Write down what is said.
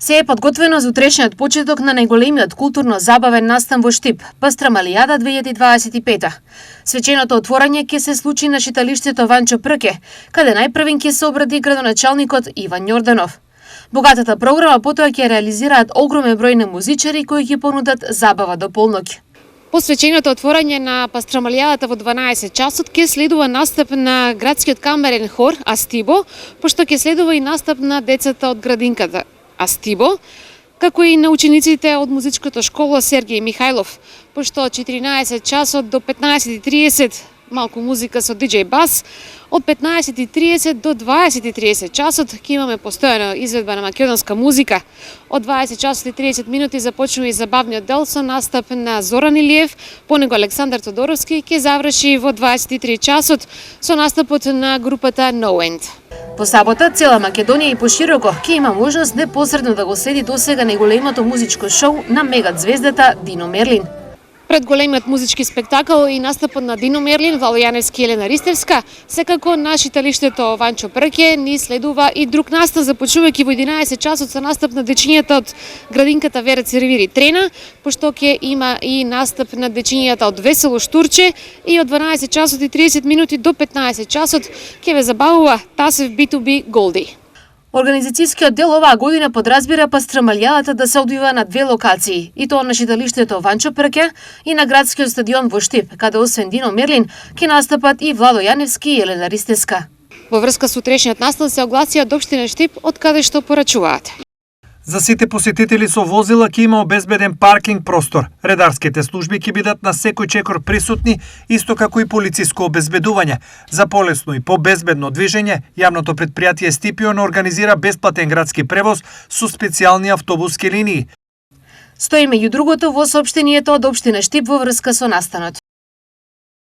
Се е подготвено за утрешниот почеток на најголемиот културно-забавен настан во Штип, Пастрамалијада 2025. Свеченото отворање ќе се случи на читалиштето Ванчо Прке, каде најпрвен ќе се обради градоначалникот Иван Јорданов. Богатата програма потоа ќе реализираат огромен број на музичари кои ќе понудат забава до полноќ. По свеченото отворање на Пастрамалијадата во 12 часот ќе следува настап на градскиот камерен хор Астибо, пошто ќе следува и настап на децата од градинката Астибо, како и на учениците од музичката школа Сергеј Михајлов, пошто од 14 часот до 15:30 малку музика со диџеј бас, од 15:30 до 20:30 часот ќе имаме постојана изведба на македонска музика. Од 20 часот и 30 минути започнува и забавниот дел со настап на Зоран Илиев, по него Александар Тодоровски ќе заврши во 23 часот со настапот на групата No End. По сабота цела Македонија и пошироко ќе има можност непосредно да го следи досега најголемото музичко шоу на мегат-звездата Дино Мерлин. Пред големиот музички спектакл и настапот на Дино Мерлин, Вало Јаневски и Елена Ристевска, секако на читалиштето Ванчо Прке ни следува и друг настан, започнувајќи во 11 часот со настап на дечињата од градинката Вера Цервири Трена, пошто ќе има и настап на дечињата од Весело Штурче и од 12 часот и 30 минути до 15 часот ќе ве забавува Тасев B2B Голди. Организацијскиот дел оваа година подразбира Пастрамалијадата да се одвива на две локации, и тоа на читалиштето Ванчо Прке и на градскиот стадион во Штип, каде освен Дино Мерлин ќе настапат и Владо Јаневски и Елена Ристевска. Во врска со утрешниот настан се огласија од општина Штип од каде што порачуваат. За сите посетители со возила ќе има обезбеден паркинг простор. Редарските служби ќе бидат на секој чекор присутни, исто како и полициско обезбедување. За полесно и побезбедно движење, јавното претпријатие Стипион организира бесплатен градски превоз со специјални автобуски линии. Стои меѓу другото во соопштението од општина Штип во врска со настанот.